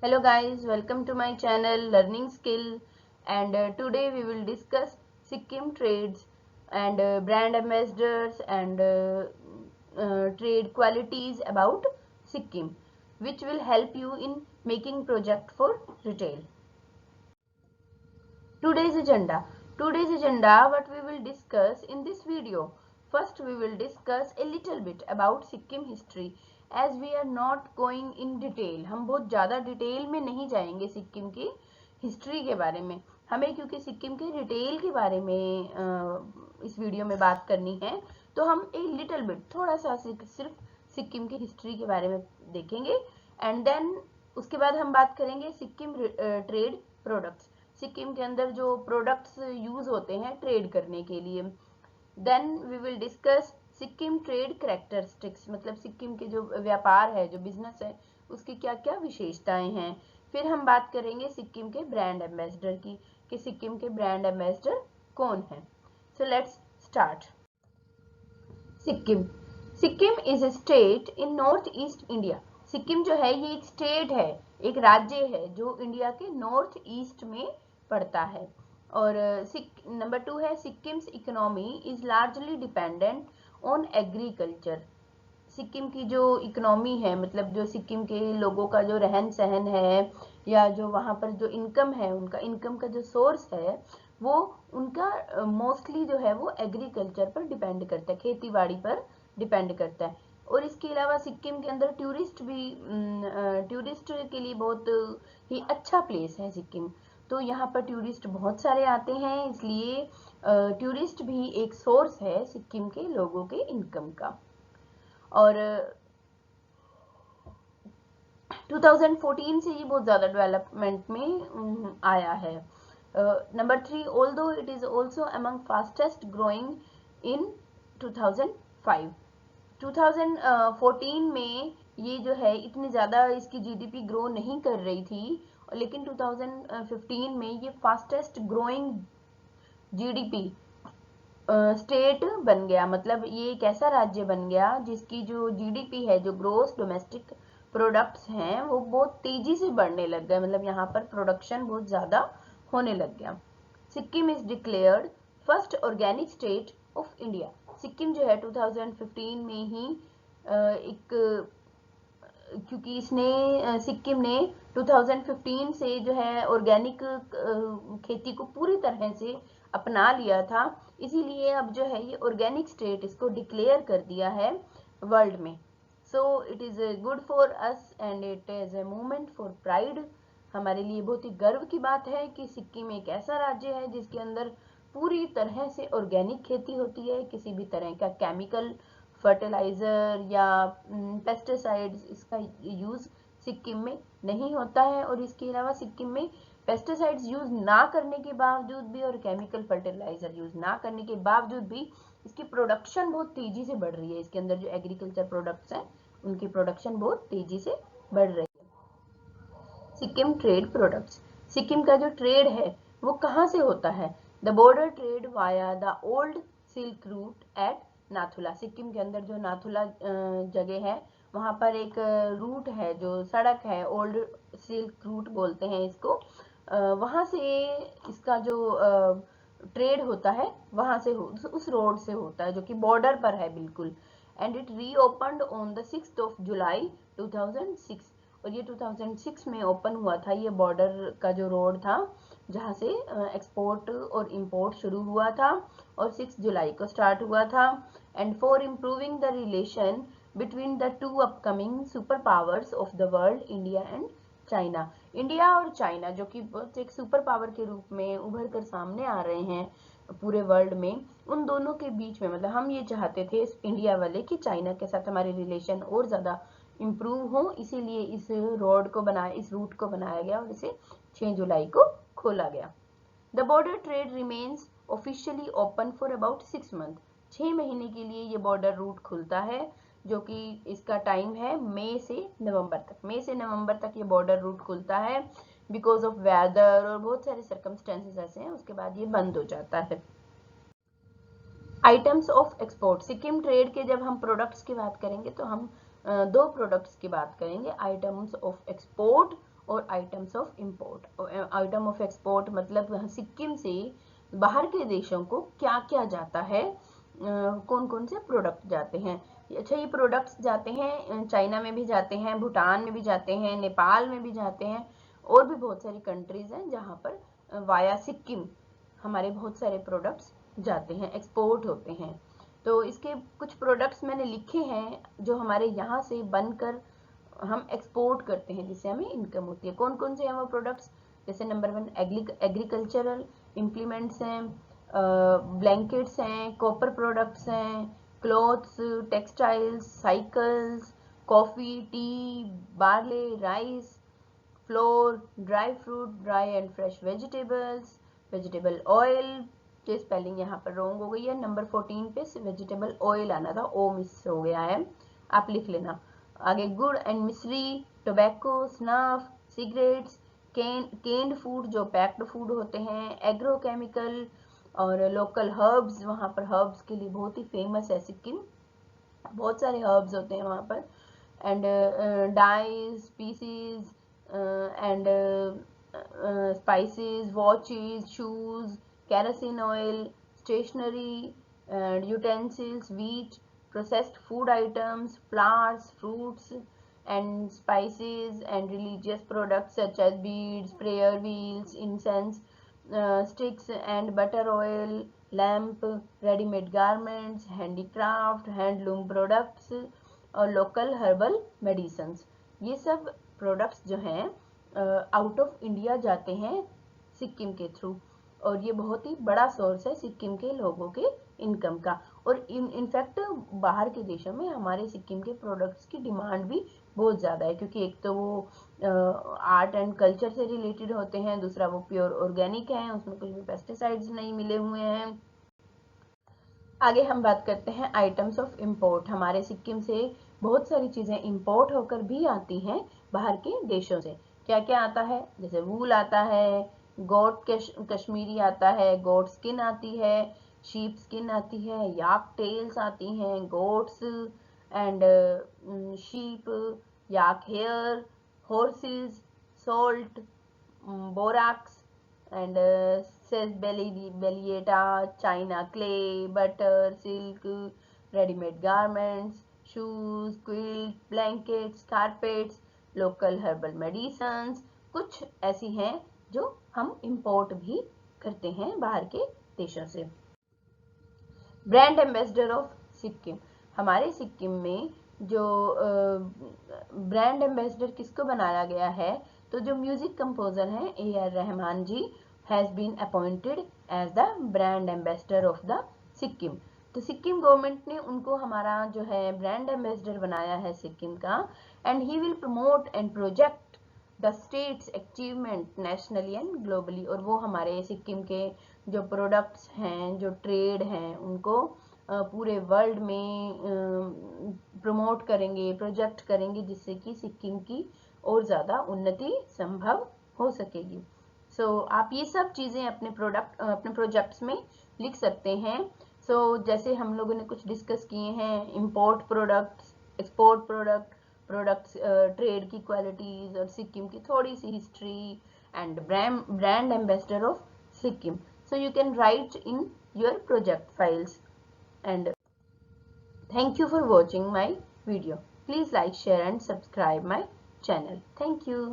Hello guys, welcome to my channel Learning Skill, and today we will discuss Sikkim trades and brand ambassadors and trade qualities about Sikkim, which will help you in making project for retail. Today's agenda. What we will discuss in this video. First we will discuss a little bit about Sikkim history as we are not going in detail. हम बहुत ज़्यादा detail में नहीं जाएंगे सिक्किम की history के बारे में. हमें क्योंकि सिक्किम के डिटेल के बारे में इस वीडियो में बात करनी है, तो हम ए लिटिल बिट थोड़ा सा सिर्फ सिक्किम की हिस्ट्री के बारे में देखेंगे. एंड देन उसके बाद हम बात करेंगे सिक्किम ट्रेड प्रोडक्ट्स. सिक्किम के अंदर जो प्रोडक्ट्स यूज होते हैं ट्रेड करने के लिए. Then we will discuss Sikkim trade characteristics, मतलब सिक्किम के जो व्यापार है, जो बिजनेस है, उसकी क्या क्या विशेषताएं हैं. फिर हम बात करेंगे सिक्किम के ब्रांड एम्बेसडर की, कि सिक्किम के ब्रांड एम्बेसडर कौन है. So let's start. Sikkim. Sikkim is a state in north east India. Sikkim जो है ये एक स्टेट है, एक राज्य है जो इंडिया के नॉर्थ ईस्ट में पड़ता है. और नंबर 2 है Sikkim's economy is largely dependent on agriculture. Sikkim की जो इकोनॉमी है, मतलब जो सिक्किम के लोगों का जो रहन सहन है या जो वहाँ पर जो इनकम है, उनका इनकम का जो सोर्स है वो उनका मोस्टली जो है वो एग्रीकल्चर पर डिपेंड करता है, खेती बाड़ी पर डिपेंड करता है. और इसके अलावा सिक्किम के अंदर टूरिस्ट के लिए बहुत ही अच्छा प्लेस है सिक्किम. तो यहाँ पर टूरिस्ट बहुत सारे आते हैं, इसलिए टूरिस्ट भी एक सोर्स है सिक्किम के लोगों के इनकम का. और 2014 से ये बहुत ज़्यादा डेवलपमेंट में आया है. Number 3, although it is also among fastest growing in 2005. 2014 में ये जो है इतनी ज़्यादा इसकी जीडीपी ग्रो नहीं कर रही थी, लेकिन 2015 में ये फास्टेस्ट ग्रोइंग जीडीपी स्टेट बन गया. मतलब ये एक ऐसा राज्य बन गया जिसकी जो जीडीपी है, जो ग्रोस डोमेस्टिक प्रोडक्ट्स हैं, वो बहुत तेजी से बढ़ने लग गए. मतलब यहाँ पर प्रोडक्शन बहुत ज़्यादा होने लग गया. Sikkim is declared first organic state of India. Sikkim जो है 2015 में ही एक, क्योंकि इसने सिक्किम ने 2015 से जो है ऑर्गेनिक खेती को पूरी तरह से अपना लिया था, इसीलिए अब जो है ये ऑर्गेनिक स्टेट इसको डिक्लेयर कर दिया है वर्ल्ड में. So it is good for us and it is a movement for pride. हमारे लिए बहुत ही गर्व की बात है कि सिक्किम एक ऐसा राज्य है जिसके अंदर पूरी तरह से ऑर्गेनिक खेती होती है. किसी भी तरह का केमिकल फर्टिलाइज़र या पेस्टिसाइड्स इसका यूज़ सिक्किम में नहीं होता है. और इसके अलावा सिक्किम में पेस्टिसाइड्स यूज़ ना करने के बावजूद भी और केमिकल फर्टिलाइज़र यूज़ ना करने के बावजूद भी इसकी प्रोडक्शन बहुत तेज़ी से बढ़ रही है. इसके अंदर जो एग्रीकल्चर प्रोडक्ट्स हैं उनकी प्रोडक्शन बहुत तेज़ी से बढ़ रही है. Sikkim trade products. सिक्किम का जो ट्रेड है वो कहाँ से होता है? The border trade via the old silk route at Nathula. Sikkim के अंदर जो नाथुला जगह है वहाँ पर एक रूट है, जो सड़क है, ओल्ड सिल्क रूट बोलते हैं इसको. वहाँ से इसका जो ट्रेड होता है वहाँ से उस रोड से होता है जो कि बॉर्डर पर है बिल्कुल. And it reopened on the 6 जुलाई 2006. और ये 2006 में ओपन हुआ था. ये बॉर्डर का जो रोड था जहाँ से एक्सपोर्ट और इंपोर्ट शुरू हुआ था, और 6 जुलाई को स्टार्ट हुआ था. And for improving the relation between the two upcoming super powers of the world, India and China. India और चाइना जो कि एक सुपर पावर के रूप में उभर कर सामने आ रहे हैं पूरे वर्ल्ड में, उन दोनों के बीच में, मतलब हम ये चाहते थे इंडिया वाले कि चाइना के साथ हमारे रिलेशन और ज़्यादा इम्प्रूव हो, इसीलिए इस रूट को बनाया गया और इसे 6 जुलाई को खोला गया. The border trade remains officially open for about 6 month. 6 महीने के लिए ये बॉर्डर रूट खुलता है, जो कि इसका टाइम है मई से नवंबर तक ये बॉर्डर रूट खुलता है. बिकॉज ऑफ वेदर और बहुत सारे सर्कमस्टेंसेस ऐसे हैं, उसके बाद ये बंद हो जाता है. Items of export. Sikkim trade के जब हम प्रोडक्ट्स की बात करेंगे तो हम दो प्रोडक्ट्स की बात करेंगे, आइटम्स ऑफ एक्सपोर्ट और items of import. Item of export मतलब सिक्किम से बाहर के देशों को क्या क्या जाता है, कौन कौन से प्रोडक्ट जाते हैं। अच्छा, ये प्रोडक्ट्स जाते हैं चाइना में भी जाते हैं, भूटान में भी जाते हैं, नेपाल में भी जाते हैं, और भी बहुत सारी कंट्रीज हैं जहाँ पर वाया सिक्किम हमारे बहुत सारे प्रोडक्ट्स जाते हैं, एक्सपोर्ट होते हैं। तो इसके कुछ प्रोडक्ट्स मैंने लिखे हैं जो हमारे यहाँ से बनकर हम एक्सपोर्ट करते हैं, जिससे हमें इनकम होती है। कौन कौन से हैं वो प्रोडक्ट्स, जैसे नंबर 1 एग्रीकल्चरल इम्प्लीमेंट्स हैं, ब्लैंकेट्स हैं, कॉपर प्रोडक्ट्स हैं, clothes, textiles, cycles, coffee, T, barley, rice, floor, dry fruit, dry and fresh vegetables, vegetable oil, ये स्पेलिंग यहाँ पर रॉन्ग हो गई है, नंबर 14 पे वेजिटेबल ऑयल आना था, ओ मिस हो गया है, आप लिख लेना। आगे गुड़ एंड मिश्री, tobacco, snuff, cigarettes, canned food जो पैक्ड फूड होते हैं, एग्रोकेमिकल और लोकल हर्ब्स, वहाँ पर हर्ब्स के लिए बहुत ही फेमस है सिक्किम, बहुत सारे हर्ब्स होते हैं वहाँ पर, and dyes, species and spices, watches, shoes, kerosene oil, stationery, utensils, wheat, processed food items, flowers, fruits and spices, and religious products such as beads, prayer wheels, incense, sticks and butter oil, lamp, ready-made garments, handicraft, handloom products और local herbal medicines. ये सब products जो हैं out of India जाते हैं सिक्किम के through, और ये बहुत ही बड़ा सोर्स है सिक्किम के लोगों के इनकम का। और इनफैक्ट बाहर के देशों में हमारे सिक्किम के प्रोडक्ट्स की डिमांड भी बहुत ज़्यादा है, क्योंकि एक तो वो आर्ट एंड कल्चर से रिलेटेड होते हैं, दूसरा वो प्योर ऑर्गेनिक हैं, उसमें कुछ भी पेस्टिसाइड्स नहीं मिले हुए हैं। आगे हम बात करते हैं आइटम्स ऑफ इंपोर्ट। हमारे सिक्किम से बहुत सारी चीज़ें इंपोर्ट होकर भी आती हैं बाहर के देशों से। क्या क्या आता है, जैसे वूल आता है, गोट कश्मीरी आता है, गोट स्किन आती है, शीप स्किन आती है, याक टेल्स आती हैं, goats and sheep, yak hair, horses, salt, borax and says bellieta, china clay, butter, silk, ready-made garments, shoes, quilt, blankets, carpets, local herbal medicines, कुछ ऐसी हैं जो हम इंपोर्ट भी करते हैं बाहर के देशों से। ब्रांड एम्बेसडर ऑफ सिक्किम, हमारे सिक्किम में जो ब्रांड एम्बेसडर किसको बनाया गया है, तो जो म्यूजिक कंपोजर हैं AR Rahman ji has been appointed as the brand ambassador of the Sikkim. तो सिक्किम गवर्नमेंट ने उनको हमारा जो है ब्रांड एम्बेसडर बनाया है सिक्किम का, and he will promote and project the states achievement nationally and globally. और वो हमारे सिक्किम के जो प्रोडक्ट्स हैं, जो ट्रेड हैं, उनको पूरे वर्ल्ड में प्रमोट करेंगे, प्रोजेक्ट करेंगे, जिससे कि सिक्किम की और ज़्यादा उन्नति संभव हो सकेगी। आप ये सब चीज़ें अपने प्रोजेक्ट्स में लिख सकते हैं। जैसे हम लोगों ने कुछ डिस्कस किए हैं, import products, export products, trade की क्वालिटीज़ और सिक्किम की थोड़ी सी history, and brand ambassador of Sikkim. You can write in your project files. And thank you for watching my video. Please like, share and subscribe my channel. Thank you.